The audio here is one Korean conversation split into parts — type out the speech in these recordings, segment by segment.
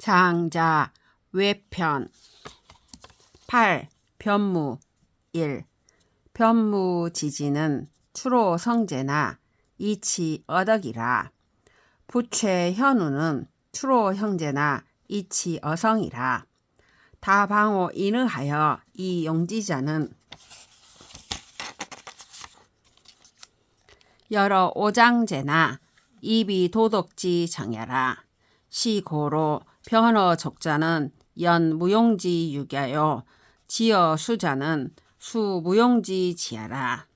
장자 외편 8. 변무 1. 변무지지는 추로 성제나 이치 어덕이라. 부채 현우는 추로 형제나 이치 어성이라. 다방호 인의하여 이 용지자는 여러 오장제나 입이 도덕지 정야라. 시고로 변어 족자는 연 무용지 유야요 지어 수자는 수 무용지 지야라.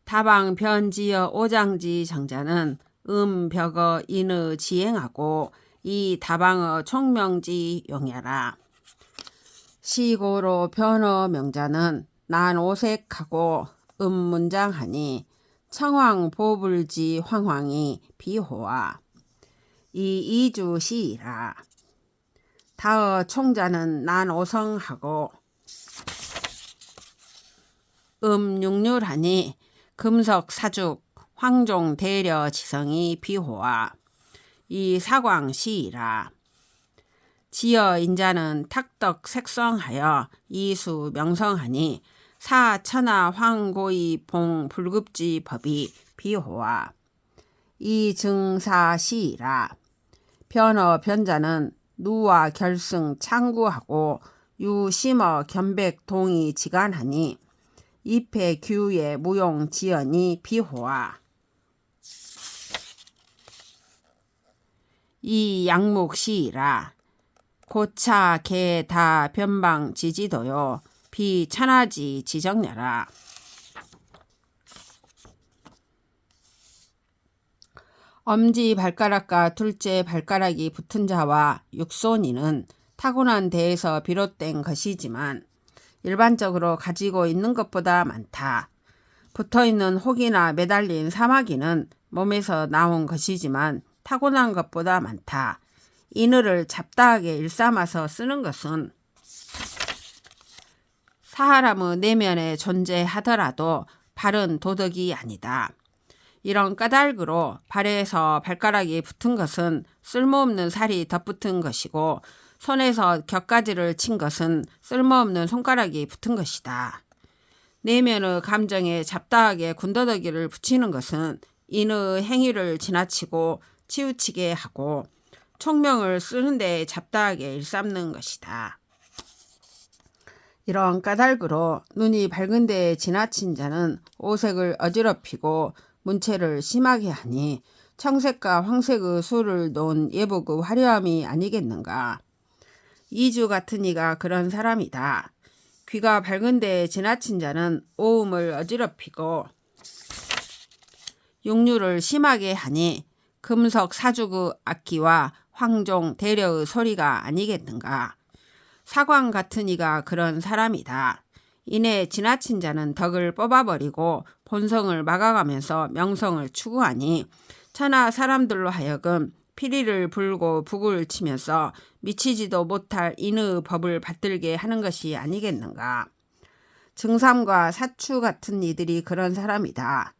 다방 변지어 오장지 정자는 벽어 인의 지행하고 이 다방어 총명지 용야라. 시고로 변어 명자는 난 오색하고 문장하니 청황 보불지 황황이 비호와 이 이주시이라. 다어 총자는 난 오성하고 육률하니 금석 사죽 황종 대려 지성이 비호와 이 사광시이라. 지어 인자는 탁덕 색성하여 이수 명성하니 사천하 황고이 봉 불급지 법이 비호와 이 증사시이라. 변어 변자는 누와 결승 창구하고 유심어 견백 동이 지간하니 입회 규의 무용 지연이 비호와 이 양목시이라. 고차 개 다 변방 지지도요 비천하지 지정야라. 엄지 발가락과 둘째 발가락이 붙은 자와 육손이는 타고난 데에서 비롯된 것이지만 일반적으로 가지고 있는 것보다 많다. 붙어있는 혹이나 매달린 사마귀는 몸에서 나온 것이지만 타고난 것보다 많다. 이늘을 잡다하게 일삼아서 쓰는 것은 사람의 내면에 존재하더라도 발은 도덕이 아니다. 이런 까닭으로 발에서 발가락이 붙은 것은 쓸모없는 살이 덧붙은 것이고 손에서 격가지를 친 것은 쓸모없는 손가락이 붙은 것이다. 내면의 감정에 잡다하게 군더더기를 붙이는 것은 인의 행위를 지나치고 치우치게 하고 총명을 쓰는 데 잡다하게 일삼는 것이다. 이런 까닭으로 눈이 밝은 데에 지나친 자는 오색을 어지럽히고 문체를 심하게 하니 청색과 황색의 수를 놓은 예복의 화려함이 아니겠는가. 이주 같은 이가 그런 사람이다. 귀가 밝은 데에 지나친 자는 오음을 어지럽히고 육류를 심하게 하니 금석 사죽의 악기와 황종 대려의 소리가 아니겠는가. 사광 같은 이가 그런 사람이다. 이내 지나친 자는 덕을 뽑아버리고 본성을 막아가면서 명성을 추구하니 천하 사람들로 하여금 피리를 불고 북을 치면서 미치지도 못할 인의 법을 받들게 하는 것이 아니겠는가. 증삼과 사추 같은 이들이 그런 사람이다.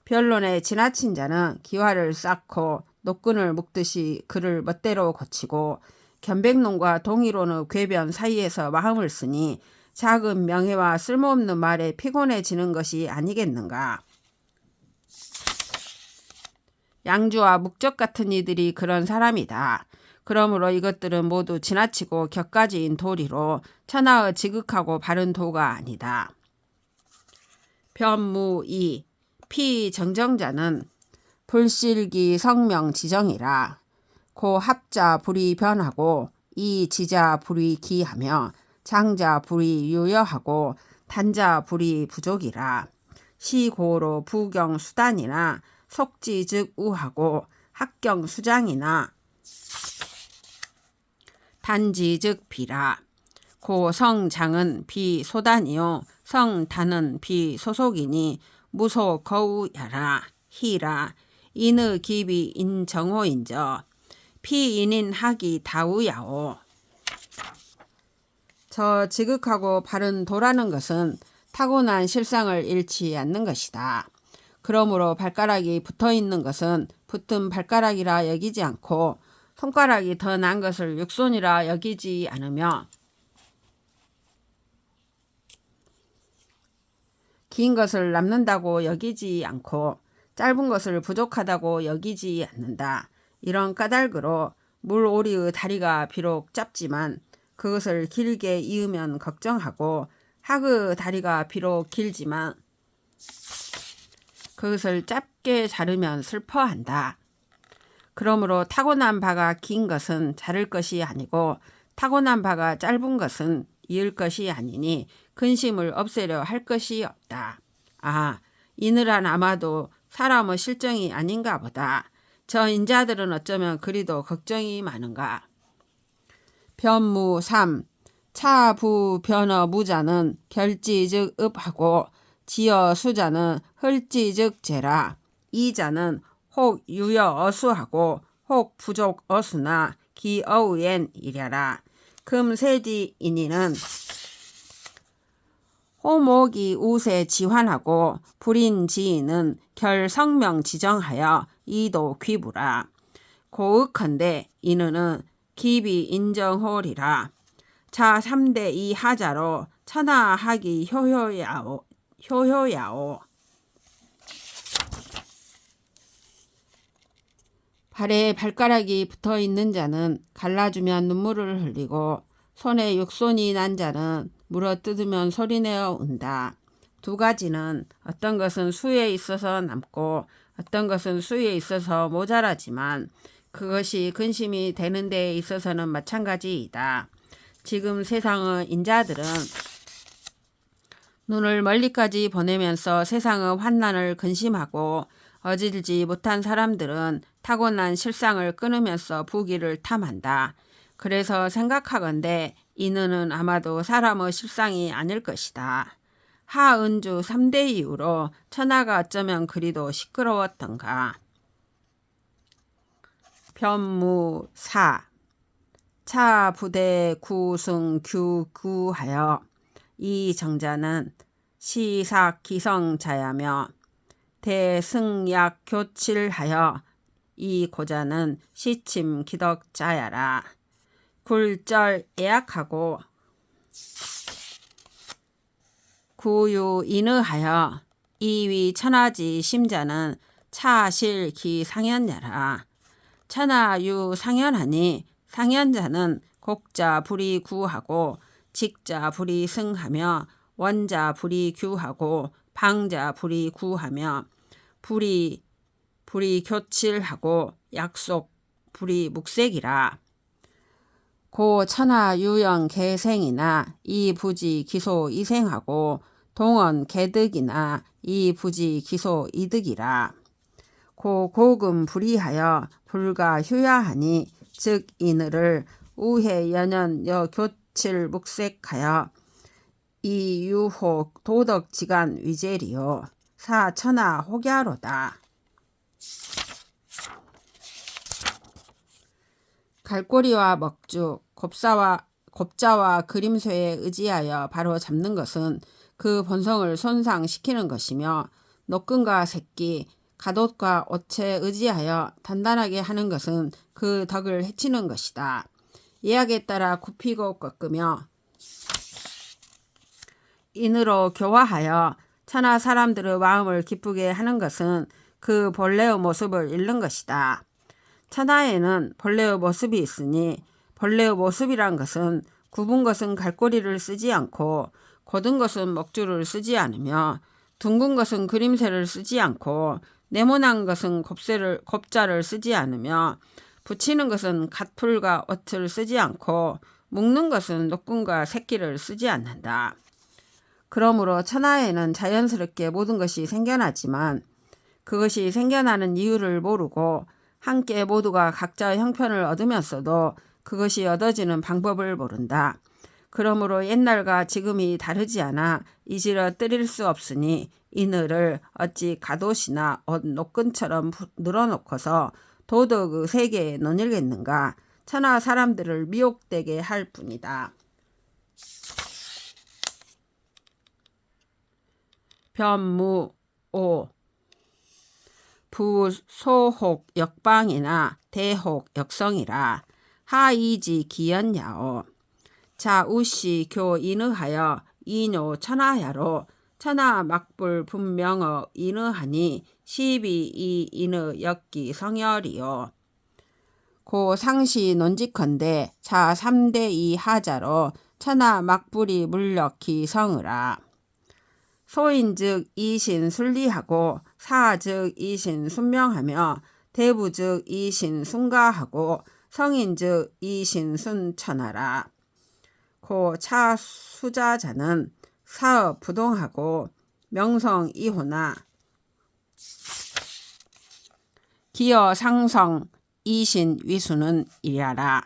변론에 지나친 자는 기화를 쌓고 노끈을 묶듯이 그를 멋대로 고치고 견백론과 동의론의 궤변 사이에서 마음을 쓰니 작은 명예와 쓸모없는 말에 피곤해지는 것이 아니겠는가. 양주와 묵적 같은 이들이 그런 사람이다. 그러므로 이것들은 모두 지나치고 격가지인 도리로 천하의 지극하고 바른 도가 아니다. 변무 2. 피정정자는 불실기 성명 지정이라. 고 합자 불이 변하고 이 지자 불이 기하며 장자 불이 유여하고 단자 불이 부족이라. 시고로 부경 수단이나 속지 즉 우하고 합경 수장이나 단지 즉 비라. 고 성장은 비소단이요 성단은 비소속이니 무소 거우야라. 희라. 인의 기비 인정호인저 피인인 하기 다우야오. 저 지극하고 바른 도라는 것은 타고난 실상을 잃지 않는 것이다. 그러므로 발가락이 붙어있는 것은 붙은 발가락이라 여기지 않고 손가락이 더 난 것을 육손이라 여기지 않으며 긴 것을 남는다고 여기지 않고 짧은 것을 부족하다고 여기지 않는다. 이런 까닭으로 물오리의 다리가 비록 짧지만 그것을 길게 이으면 걱정하고 학의 다리가 비록 길지만 그것을 짧게 자르면 슬퍼한다. 그러므로 타고난 바가 긴 것은 자를 것이 아니고 타고난 바가 짧은 것은 이을 것이 아니니 근심을 없애려 할 것이 없다. 아, 이늘은 아마도 사람의 실정이 아닌가 보다. 저 인자들은 어쩌면 그리도 걱정이 많은가. 변무 3. 차부 변어 무자는 결지즉 읍하고 지어 수자는 흘지즉 재라. 이자는 혹 유여 어수하고 혹 부족 어수나 기어우엔 이랴라. 금세지 인이는 호목이 우세 지환하고 불인 지인은 결성명 지정하여 이도 귀부라. 고윽한데 이는 기비 인정홀이라. 자 3대 2 하자로 천하하기 효효야오. 발에 발가락이 붙어있는 자는 갈라주면 눈물을 흘리고 손에 육손이 난 자는 물어뜯으면 소리내어 운다. 두 가지는 어떤 것은 수에 있어서 남고 어떤 것은 수에 있어서 모자라지만 그것이 근심이 되는 데에 있어서는 마찬가지이다. 지금 세상의 인자들은 눈을 멀리까지 보내면서 세상의 환난을 근심하고 어질지 못한 사람들은 타고난 실상을 끊으면서 부귀를 탐한다. 그래서 생각하건대 이는 아마도 사람의 실상이 아닐 것이다. 하은주 3대 이후로 천하가 어쩌면 그리도 시끄러웠던가. 변무 4. 차 부대 구승 규구하여 이 정자는 시삭 기성자야며 대승약 교칠하여 이 고자는 시침 기덕자야라. 굴절 애약하고 구유 인의하여 이위 천하지 심자는 차실 기상현야라. 천하유 상현하니 상현자는 곡자 불이 구하고 직자 불이 승하며 원자 불이 규하고 방자 불이 구하며 불이 교칠하고 약속 불이 묵색이라. 고 천하 유영 개생이나 이 부지 기소 이생하고 동원 개득이나 이 부지 기소 이득이라. 고 고금 불이하여 불가 휴야하니 즉 이늘을 우해 연연 여교칠 묵색하여 이 유호 도덕지간 위제리요. 사 천하 혹야로다. 갈고리와 먹주, 곱자와 그림쇠에 의지하여 바로 잡는 것은 그 본성을 손상시키는 것이며 노끈과 새끼, 갓옷과 옷에 의지하여 단단하게 하는 것은 그 덕을 해치는 것이다. 예약에 따라 굽히고 꺾으며 인으로 교화하여 천하 사람들의 마음을 기쁘게 하는 것은 그 본래의 모습을 잃는 것이다. 천하에는 본래의 모습이 있으니 본래의 모습이란 것은 굽은 것은 갈고리를 쓰지 않고 곧은 것은 먹주를 쓰지 않으며 둥근 것은 그림새를 쓰지 않고 네모난 것은 곱자를 쓰지 않으며 붙이는 것은 갓풀과 옷을 쓰지 않고 묶는 것은 노끈과 새끼를 쓰지 않는다. 그러므로 천하에는 자연스럽게 모든 것이 생겨나지만 그것이 생겨나는 이유를 모르고 함께 모두가 각자의 형편을 얻으면서도 그것이 얻어지는 방법을 모른다. 그러므로 옛날과 지금이 다르지 않아 이지러 뜨릴 수 없으니 이늘을 어찌 갓옷이나 옷 노끈처럼 늘어놓고서 도덕의 세계에 논일겠는가. 천하 사람들을 미혹되게 할 뿐이다. 변무 5. 부소혹 역방이나 대혹 역성이라. 하이지 기연야오. 자우시 교인의하여 이뇨 천하야로 천하 막불 분명어 인의하니 시비 이 인의 역기 성열이요. 고 상시 논직컨대 자 3대 2 하자로 천하 막불이 물력기 성으라. 소인즉 이신 순리하고 사즉 이신 순명하며 대부즉 이신 순가하고 성인즉 이신 순천하라. 고 차수자자는 사업 부동하고 명성 이호나 기여 상성 이신 위수는 이랴라.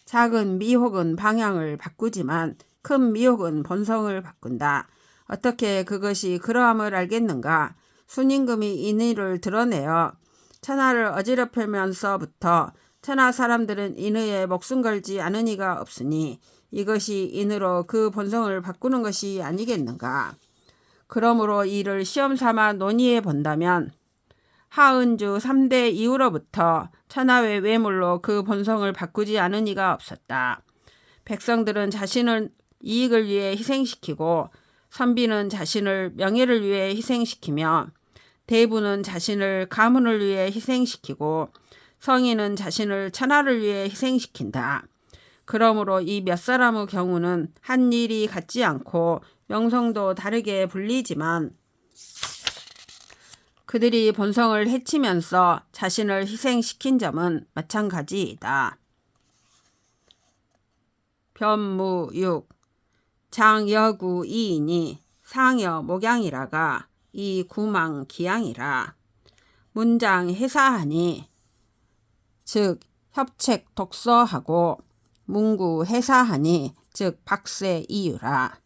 작은 미혹은 방향을 바꾸지만 큰 미혹은 본성을 바꾼다. 어떻게 그것이 그러함을 알겠는가? 순임금이 인의를 드러내어 천하를 어지럽히면서부터 천하 사람들은 인의에 목숨 걸지 않은 이가 없으니 이것이 인으로 그 본성을 바꾸는 것이 아니겠는가? 그러므로 이를 시험삼아 논의해 본다면 하은주 3대 이후로부터 천하의 외물로 그 본성을 바꾸지 않은 이가 없었다. 백성들은 자신을 이익을 위해 희생시키고 선비는 자신을 명예를 위해 희생시키며 대부는 자신을 가문을 위해 희생시키고 성인은 자신을 천하를 위해 희생시킨다. 그러므로 이 몇 사람의 경우는 한 일이 같지 않고 명성도 다르게 불리지만 그들이 본성을 해치면서 자신을 희생시킨 점은 마찬가지이다. 변무 6. 장여구 이인이 상여 목양이라가 이 구망 기양이라. 문장 해사하니 즉 협책 독서하고 문구 해사하니 즉 박세 이유라.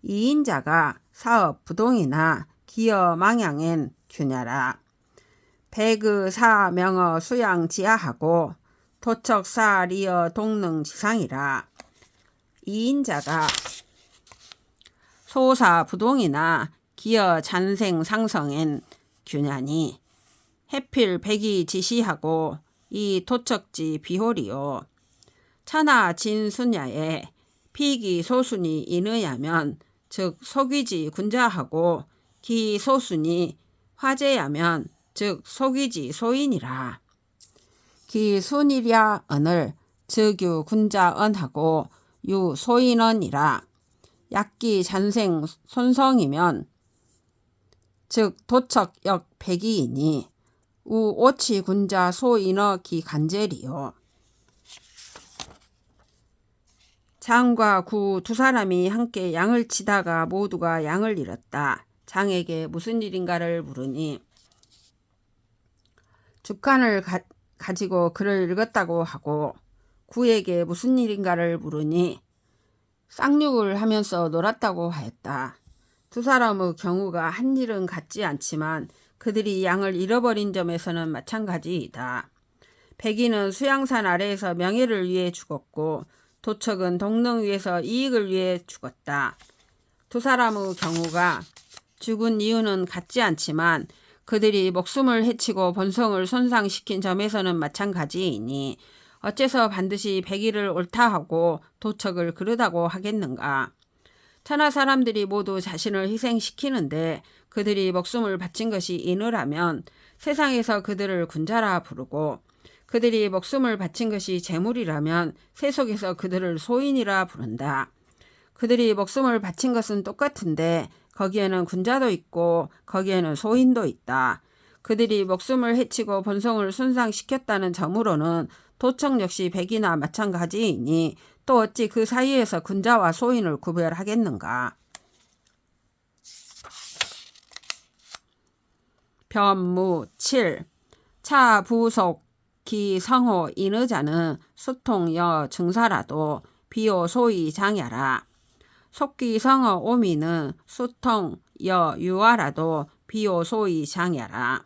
이인자가 사업 부동이나 기여 망양엔 균야라. 배그 사 명어 수양 지하하고 도척 사 리어 동능 지상이라. 이인자가 소사 부동이나 기여 잔생 상성엔 균야니 해필 백이 지시하고 이 도척지 비홀이요. 천하 진순야에 피기 소순이 인의하면 즉 속이지 군자하고 기 소순이 화제야면 즉 속이지 소인이라. 기 순이랴 언을 즉유 군자 언하고 유 소인언이라. 약기 잔생 손성이면 즉 도척역 백이이니 우 오치 군자 소인어 기 간젤이요. 장과 구 두 사람이 함께 양을 치다가 모두가 양을 잃었다. 장에게 무슨 일인가를 물으니 죽간을 가지고 글을 읽었다고 하고 구에게 무슨 일인가를 물으니 쌍육을 하면서 놀았다고 하였다. 두 사람의 경우가 한 일은 같지 않지만 그들이 양을 잃어버린 점에서는 마찬가지이다. 백인은 수양산 아래에서 명예를 위해 죽었고 도척은 동릉 위에서 이익을 위해 죽었다. 두 사람의 경우가 죽은 이유는 같지 않지만 그들이 목숨을 해치고 본성을 손상시킨 점에서는 마찬가지이니 어째서 반드시 백의를 옳다 하고 도척을 그르다고 하겠는가. 천하 사람들이 모두 자신을 희생시키는데 그들이 목숨을 바친 것이 인의라면 세상에서 그들을 군자라 부르고 그들이 목숨을 바친 것이 재물이라면 세속에서 그들을 소인이라 부른다. 그들이 목숨을 바친 것은 똑같은데 거기에는 군자도 있고 거기에는 소인도 있다. 그들이 목숨을 해치고 본성을 손상시켰다는 점으로는 도척 역시 백이나 마찬가지이니 또 어찌 그 사이에서 군자와 소인을 구별하겠는가. 변무 7. 차 부속 기 성호 인의자는 수통여 증사라도 비오 소이 장야라. 속기 성어 오미는 수통여 유아라도 비오 소이 장야라.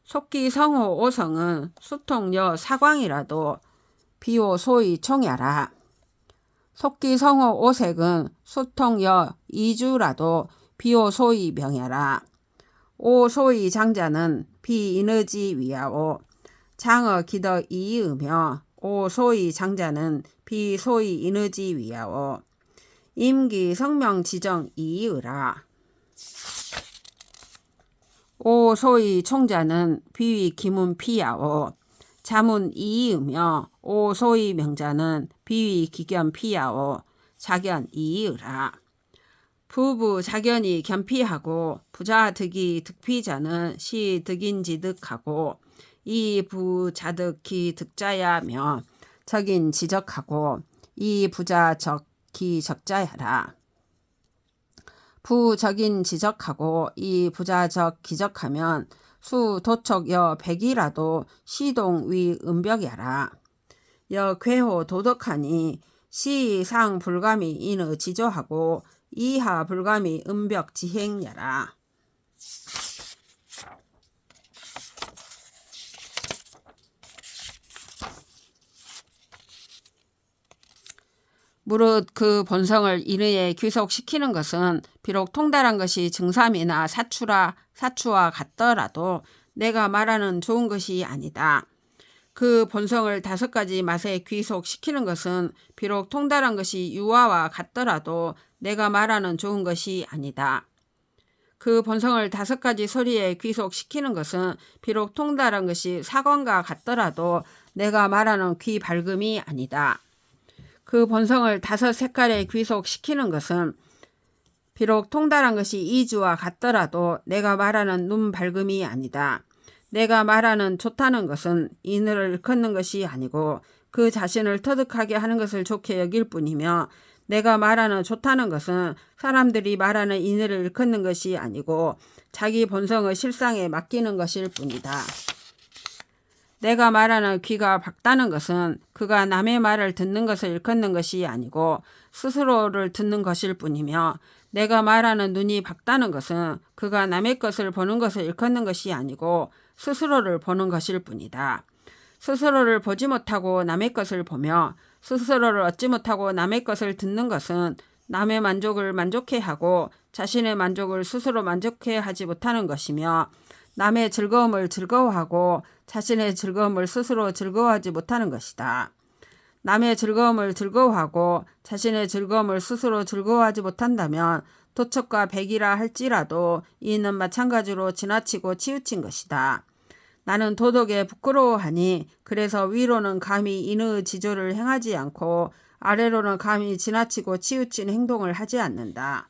속기 성호 오성은 수통여 사광이라도 비오 소이 총야라. 속기 성호 오색은 수통여 이주라도 비오 소이 명야라. 오 소위 장자는 비인의지 위하오 장어 기덕 이의으며 오 소위 장자는 비소위 인의지 위하오 임기 성명 지정 이의으라. 오 소위 총자는 비위 기문 피야오 자문 이의으며 오 소위 명자는 비위 기견 피야오 자견 이의으라. 부부 자견이 견피하고 부자 득이 득피자는 시 득인지 득하고 이 부자득기 득자야며 적인 지적하고 이 부자 적기 적자야라. 부적인 지적하고 이 부자적 기적하면 수 도척 여 백이라도 시동 위 은벽야라. 여 괴호 도덕하니 시상 불감이 인의 지조하고 이하 불감이 은벽 지행야라. 무릇 그 본성을 인의에 귀속시키는 것은 비록 통달한 것이 증삼이나 사추와 같더라도 내가 말하는 좋은 것이 아니다. 그 본성을 5가지 맛에 귀속시키는 것은 비록 통달한 것이 유화와 같더라도 내가 말하는 좋은 것이 아니다. 그 본성을 5가지 소리에 귀속시키는 것은 비록 통달한 것이 사관과 같더라도 내가 말하는 귀 밝음이 아니다. 그 본성을 5 색깔에 귀속시키는 것은 비록 통달한 것이 이주와 같더라도 내가 말하는 눈 밝음이 아니다. 내가 말하는 좋다는 것은 인을 일컫는 것이 아니고 그 자신을 터득하게 하는 것을 좋게 여길 뿐이며 내가 말하는 좋다는 것은 사람들이 말하는 인을 일컫는 것이 아니고 자기 본성의 실상에 맡기는 것일 뿐이다. 내가 말하는 귀가 밝다는 것은 그가 남의 말을 듣는 것을 일컫는 것이 아니고 스스로를 듣는 것일 뿐이며 내가 말하는 눈이 밝다는 것은 그가 남의 것을 보는 것을 일컫는 것이 아니고 스스로를 보는 것일 뿐이다. 스스로를 보지 못하고 남의 것을 보며 스스로를 얻지 못하고 남의 것을 듣는 것은 남의 만족을 만족해 하고 자신의 만족을 스스로 만족해 하지 못하는 것이며 남의 즐거움을 즐거워하고 자신의 즐거움을 스스로 즐거워하지 못하는 것이다. 남의 즐거움을 즐거워하고 자신의 즐거움을 스스로 즐거워하지 못한다면 도척과 백이라 할지라도 이는 마찬가지로 지나치고 치우친 것이다. 나는 도덕에 부끄러워하니 그래서 위로는 감히 인의 지조를 행하지 않고 아래로는 감히 지나치고 치우친 행동을 하지 않는다.